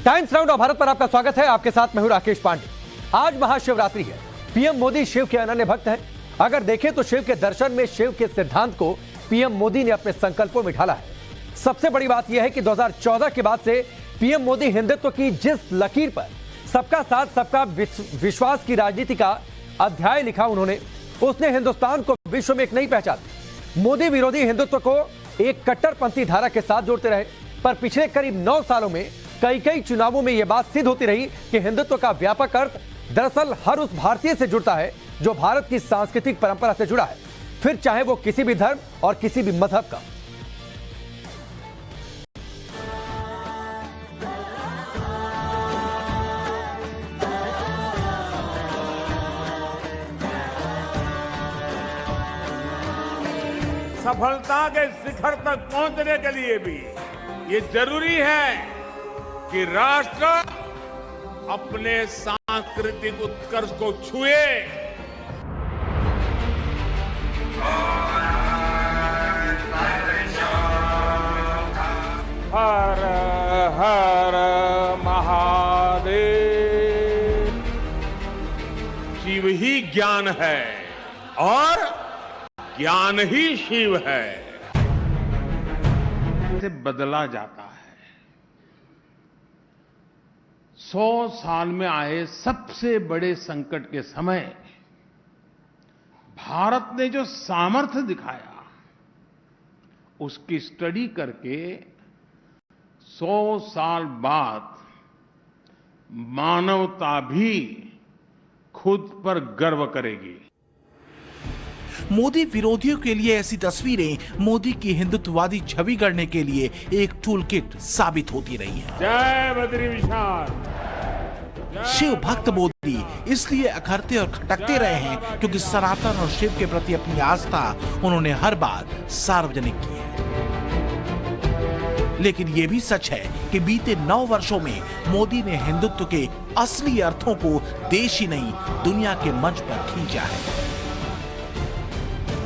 Times round of Bharat पर आपका स्वागत है। आपके साथ मैं हूं राकेश पांडे। आज महाशिवरात्रि है। पीएम मोदी शिव के अनन्य भक्त हैं। अगर देखें तो शिव के दर्शन में शिव के सिद्धांत को पीएम मोदी ने अपने संकल्पों में ढाला है। सबसे बड़ी बात यह है कि 2014 के बाद से पीएम मोदी हिंदुत्व की जिस लकीर पर सबका साथ सबका विश्वास की राजनीति का अध्याय लिखा उन्होंने, उसने हिंदुस्तान को विश्व में एक नई पहचान दी। मोदी विरोधी हिंदुत्व को एक कट्टरपंथी धारा के साथ जोड़ते रहे, पर पिछले करीब 9 सालों में कई चुनावों में यह बात सिद्ध होती रही कि हिंदुत्व का व्यापक अर्थ दरअसल हर उस भारतीय से जुड़ता है जो भारत की सांस्कृतिक परंपरा से जुड़ा है, फिर चाहे वो किसी भी धर्म और किसी भी मजहब का। सफलता के शिखर तक पहुंचने के लिए भी ये जरूरी है कि राष्ट्र अपने सांस्कृतिक उत्कर्ष को छुए। हर हर महादेव। शिव ही ज्ञान है और ज्ञान ही शिव है। से बदला जाता है। 100 साल में आए सबसे बड़े संकट के समय भारत ने जो सामर्थ्य दिखाया, उसकी स्टडी करके 100 साल बाद मानवता भी खुद पर गर्व करेगी। मोदी विरोधियों के लिए ऐसी तस्वीरें मोदी की हिंदुत्ववादी छवि गढ़ने के लिए एक टूल किट साबित होती रही है। जय बद्री विशाल। शिव भक्त मोदी इसलिए अखरते और खटकते रहे हैं क्योंकि सनातन और शिव के प्रति अपनी आस्था उन्होंने हर बार सार्वजनिक की है। लेकिन यह भी सच है कि बीते 9 वर्षों में मोदी ने हिंदुत्व के असली अर्थों को देश ही नहीं दुनिया के मंच पर खींचा है,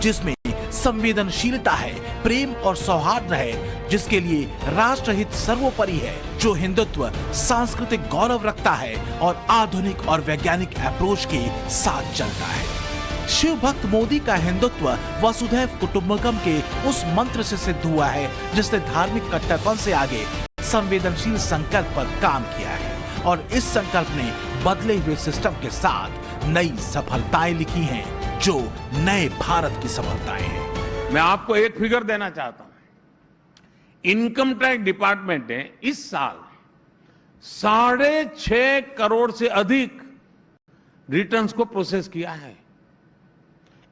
जिसमें संवेदनशीलता है, प्रेम और सौहार्द है, जिसके लिए राष्ट्रहित सर्वोपरि है, जो हिंदुत्व सांस्कृतिक गौरव रखता है और आधुनिक और वैज्ञानिक अप्रोच के साथ चलता है। शिव भक्त मोदी का हिंदुत्व वसुधैव कुटुंबकम के उस मंत्र से सिद्ध हुआ है जिसने धार्मिक कट्टरपन से आगे संवेदनशील संकल्प पर काम किया है, और इस संकल्प ने बदले हुए सिस्टम के साथ नई सफलताएं लिखी हैं जो नए भारत की सफलताएं हैं। मैं आपको एक फिगर देना चाहता हूं। इनकम टैक्स डिपार्टमेंट ने इस साल 6.5 करोड़ से अधिक रिटर्न्स को प्रोसेस किया है।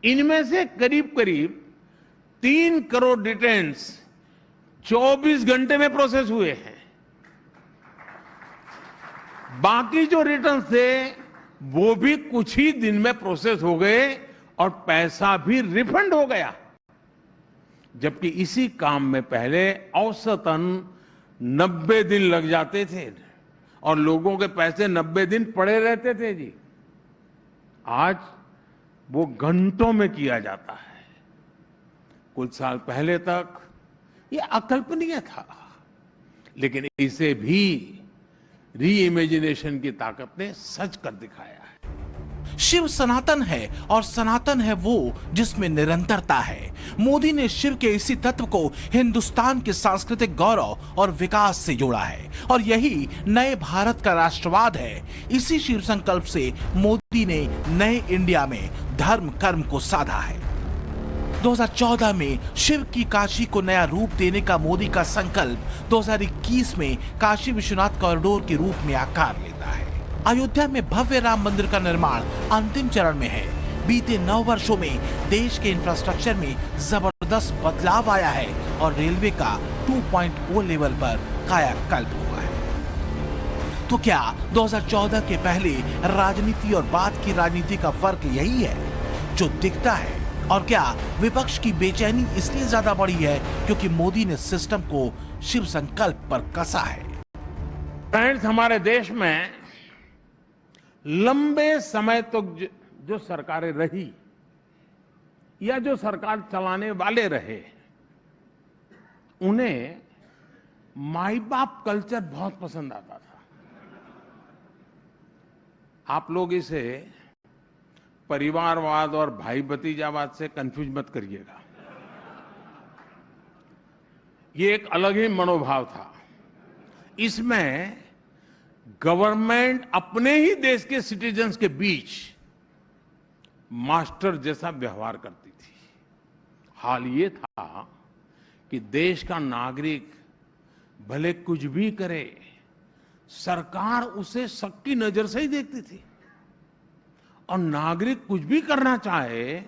इनमें से करीब 3 करोड़ रिटर्न्स 24 घंटे में प्रोसेस हुए हैं। बाकी जो रिटर्न्स थे वो भी कुछ ही दिन में प्रोसेस हो गए और पैसा भी रिफंड हो गया, जबकि इसी काम में पहले औसतन 90 दिन लग जाते थे और लोगों के पैसे 90 दिन पड़े रहते थे जी। आज वो घंटों में किया जाता है। कुछ साल पहले तक ये अकल्पनीय था, लेकिन इसे भी री इमेजिनेशन की ताकत ने सच कर दिखाया है। शिव सनातन है और सनातन है वो जिसमें निरंतरता है। मोदी ने शिव के इसी तत्व को हिंदुस्तान के सांस्कृतिक गौरव और विकास से जोड़ा है, और यही नए भारत का राष्ट्रवाद है। इसी शिव संकल्प से मोदी ने नए इंडिया में धर्म कर्म को साधा है। 2014 में शिव की काशी को नया रूप देने का मोदी का संकल्प 2021 में काशी विश्वनाथ कॉरिडोर के रूप में आकार लेता है। अयोध्या में भव्य राम मंदिर का निर्माण अंतिम चरण में है। बीते 9 वर्षों में देश के इंफ्रास्ट्रक्चर में जबरदस्त बदलाव आया है और रेलवे का 2.0 लेवल पर कायाकल्प हुआ है। तो क्या 2014 के पहले राजनीति और बाद की राजनीति का फर्क यही है जो दिखता है? और क्या विपक्ष की बेचैनी इसलिए ज्यादा बढ़ी है क्योंकि मोदी ने सिस्टम को शिव संकल्प पर कसा है? फ्रेंड्स, हमारे देश में लंबे समय तक जो सरकारें रही या जो सरकार चलाने वाले रहे, उन्हें माई बाप कल्चर बहुत पसंद आता था। आप लोग इसे परिवारवाद और भाई भतीजावाद से कंफ्यूज मत करिएगा। ये एक अलग ही मनोभाव था। इसमें गवर्नमेंट अपने ही देश के सिटीजन्स के बीच मास्टर जैसा व्यवहार करती थी। हाल ये था कि देश का नागरिक भले कुछ भी करे, सरकार उसे शक की नजर से ही देखती थी, और नागरिक कुछ भी करना चाहे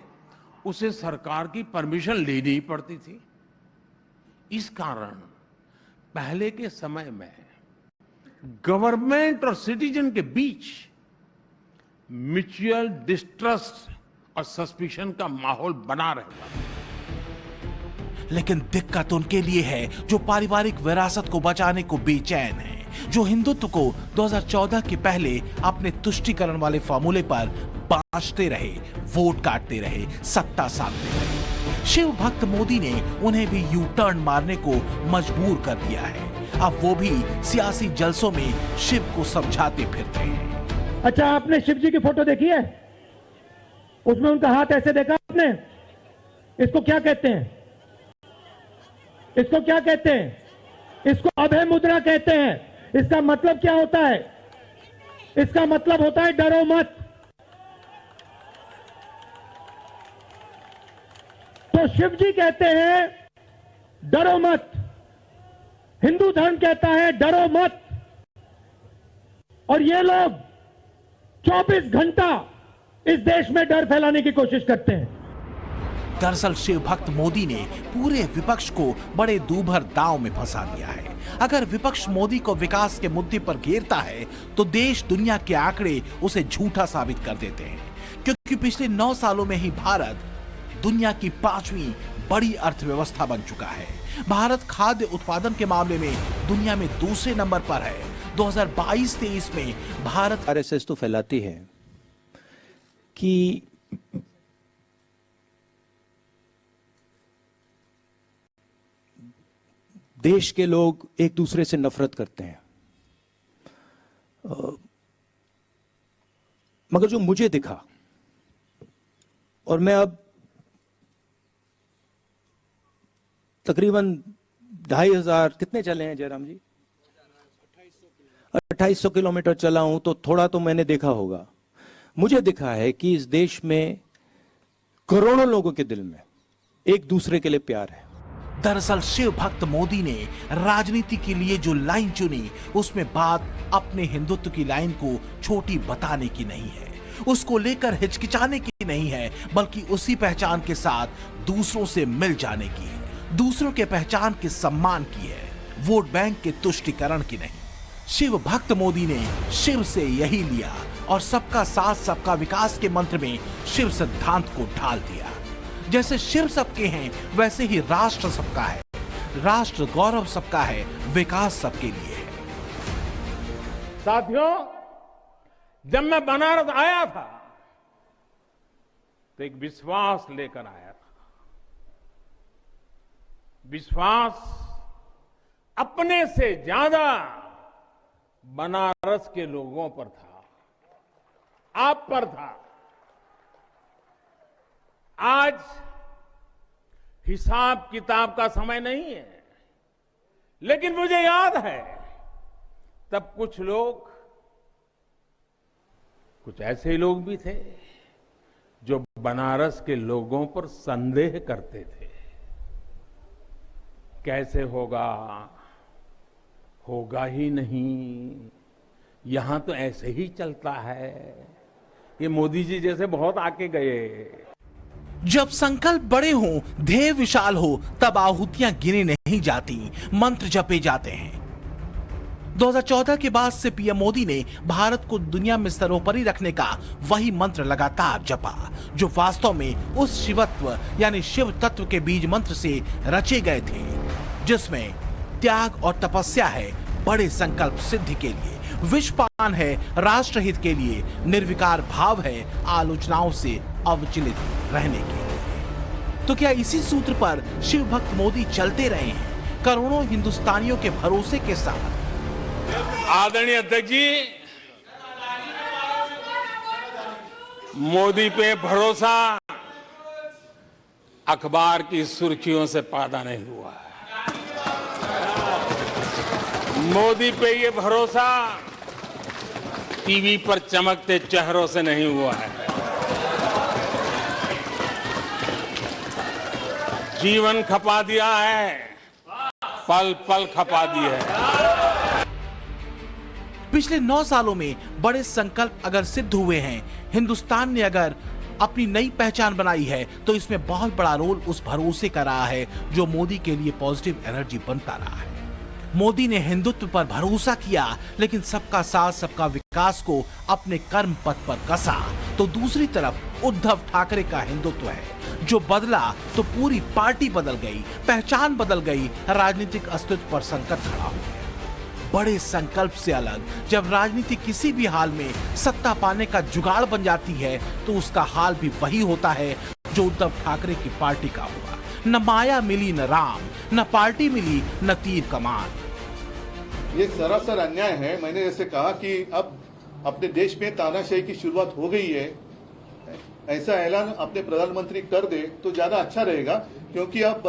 उसे सरकार की परमिशन लेनी ही पड़ती थी। इस कारण पहले के समय में गवर्नमेंट और सिटीजन के बीच म्यूचुअल डिस्ट्रस्ट और सस्पिशन का माहौल बना रहता था। लेकिन दिक्कत उनके लिए है जो पारिवारिक विरासत को बचाने को बेचैन है, जो हिंदुत्व को 2014 के पहले अपने तुष्टीकरण वाले फॉर्मूले पर बांटते रहे, वोट काटते रहे, सत्ता साधते रहे। शिव भक्त मोदी ने उन्हें भी यू टर्न मारने को मजबूर कर दिया है। अब वो भी सियासी जलसों में शिव को समझाते फिरते हैं। अच्छा, आपने शिव जी की फोटो देखी है? उसमें उनका हाथ ऐसे देखा आपने? इसको क्या कहते हैं? इसको क्या कहते हैं? इसको अभय मुद्रा कहते हैं। इसका मतलब क्या होता है? इसका मतलब होता है डरो मत। तो शिव जी कहते हैं डरो मत, हिंदू धर्म कहता है डरो मत, और ये लोग 24 घंटा इस देश में डर फैलाने की कोशिश करते हैं। दरअसल शिव भक्त मोदी ने पूरे विपक्ष को बड़े दूभर दांव में फंसा दिया है। अगर विपक्ष मोदी को विकास के मुद्दे पर घेरता है तो देश दुनिया के आंकड़े उसे झूठा साबित कर देते हैं, क्योंकि पिछले 9 सालों में ही भारत दुनिया की 5वीं बड़ी अर्थव्यवस्था बन चुका है। भारत खाद्य उत्पादन के मामले में दुनिया में दूसरे नंबर पर है। 2022-23 में भारत आरएसएस तो फैलाती है कि देश के लोग एक दूसरे से नफरत करते हैं, मगर जो मुझे दिखा, और मैं अब तकरीबन 2500 कितने चले हैं जयराम जी? 2800 किलोमीटर चला हूं, तो थोड़ा तो मैंने देखा होगा। मुझे दिखा है कि इस देश में करोड़ों लोगों के दिल में एक दूसरे के लिए प्यार है। दरअसल शिव भक्त मोदी ने राजनीति के लिए जो लाइन चुनी, उसमें बात अपने हिंदुत्व की लाइन को छोटी बताने की नहीं है, उसको लेकर हिचकिचाने की नहीं है, बल्कि उसी पहचान के साथ दूसरों से मिल जाने की है, दूसरों के पहचान के सम्मान की है, वोट बैंक के तुष्टीकरण की नहीं। शिव भक्त मोदी ने शिव से यही लिया और सबका साथ सबका विकास के मंत्र में शिव सिद्धांत को ढाल दिया। जैसे शिव सबके हैं, वैसे ही राष्ट्र सबका है, राष्ट्र गौरव सबका है, विकास सबके लिए है। साथियों, जब मैं बनारस आया था तो एक विश्वास लेकर आया था। विश्वास अपने से ज्यादा बनारस के लोगों पर था, आप पर था। आज हिसाब किताब का समय नहीं है, लेकिन मुझे याद है तब कुछ लोग, कुछ ऐसे लोग भी थे जो बनारस के लोगों पर संदेह करते थे। कैसे होगा, होगा ही नहीं, यहां तो ऐसे ही चलता है, ये मोदी जी जैसे बहुत आके गए। जब संकल्प बड़े हों, ध्येय विशाल हो, तब आहुतियां गिनी नहीं जाती, मंत्र जपे जाते हैं। 2014 के बाद से पीएम मोदी ने भारत को दुनिया में सर्वोपरि रखने का वही मंत्र लगातार जपा, जो वास्तव में उस शिवत्व यानी शिव तत्व के बीज मंत्र से रचे गए थे, जिसमें त्याग और तपस्या है बड़े संकल्प सिद्धि के लिए, विषपान है राष्ट्रहित के लिए, निर्विकार भाव है आलोचनाओं से अविचलित रहने के लिए। तो क्या इसी सूत्र पर शिव भक्त मोदी चलते रहे हैं, करोड़ों हिंदुस्तानियों के भरोसे के साथ? आदरणीय अध्यक्ष जी, मोदी पे भरोसा अखबार की सुर्खियों से पैदा नहीं हुआ है। मोदी पे ये भरोसा टीवी पर चमकते चेहरों से नहीं हुआ है। जीवन खपा दिया है, पल पल खपा दी है। पिछले 9 सालों में बड़े संकल्प अगर सिद्ध हुए हैं, हिंदुस्तान ने अगर अपनी नई पहचान बनाई है, तो इसमें बहुत बड़ा रोल उस भरोसे का रहा है जो मोदी के लिए पॉजिटिव एनर्जी बनता रहा है। मोदी ने हिंदुत्व पर भरोसा किया, लेकिन सबका साथ सबका विकास को अपने कर्म पथ पर कसा। तो दूसरी तरफ उद्धव ठाकरे का हिंदुत्व है जो बदला तो पूरी पार्टी बदल गई, पहचान बदल गई, राजनीतिक अस्तित्व पर संकट खड़ा हो गया। बड़े संकल्प से अलग जब राजनीति किसी भी हाल में सत्ता पाने का जुगाड़ बन जाती है, तो उसका हाल भी वही होता है जो उद्धव ठाकरे की पार्टी का हुआ। न माया मिली न राम, न पार्टी मिली न तीर कमान। ये सरासर अन्याय है। मैंने जैसे कहा कि अब अपने देश में तानाशाही की शुरुआत हो गई है, ऐसा ऐलान अपने प्रधानमंत्री कर दे तो ज्यादा अच्छा रहेगा, क्योंकि अब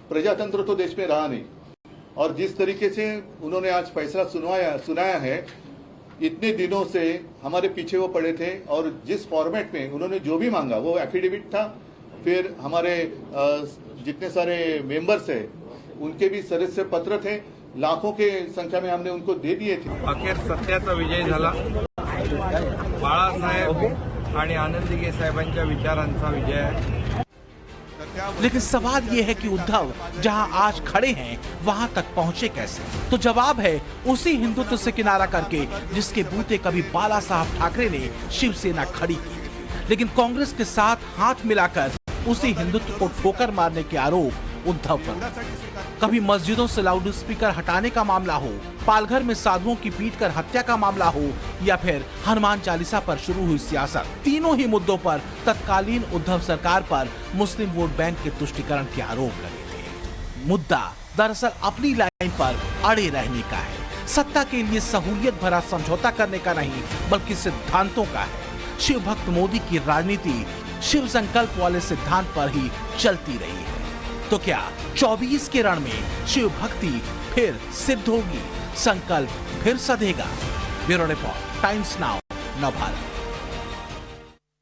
प्रजातंत्र तो देश में रहा नहीं। और जिस तरीके से उन्होंने आज फैसला सुनाया है, इतने दिनों से हमारे पीछे वो पड़े थे, और जिस फॉर्मेट में उन्होंने जो भी मांगा, वो एफिडेविट था, फिर हमारे जितने सारे मेंबर्स है उनके भी सदस्य पत्र थे, लाखों के संख्या में हमने उनको दे दिए थे। अखेर सत्याचा विजय झाला। बाळासाहेब आणि आनंदीगे साहेबांच्या विचारांचा विजय आहे। लेकिन सवाल यह है कि उद्धव जहां आज खड़े हैं वहां तक पहुंचे कैसे? तो जवाब है उसी हिंदुत्व से किनारा करके जिसके बूते कभी बाला साहब ठाकरे ने शिवसेना खड़ी की थी। लेकिन कांग्रेस के साथ हाथ मिलाकर उसी हिंदुत्व को ठोकर मारने के आरोप उद्धव पर। कभी मस्जिदों से लाउड स्पीकर हटाने का मामला हो, पालघर में साधुओं की पीट कर हत्या का मामला हो, या फिर हनुमान चालीसा पर शुरू हुई सियासत, तीनों ही मुद्दों पर तत्कालीन उद्धव सरकार पर मुस्लिम वोट बैंक के तुष्टीकरण के आरोप लगे थे। मुद्दा दरअसल अपनी लाइन पर अड़े रहने का है, सत्ता के लिए सहूलियत भरा समझौता करने का नहीं, बल्कि सिद्धांतों का है। शिव भक्त मोदी की राजनीति शिव संकल्प वाले सिद्धांत पर ही चलती रही है। तो क्या 24 के रण में शिव भक्ति फिर सिद्ध होगी, संकल्प फिर सधेगा? Bureau report, Times Now, Navbharat.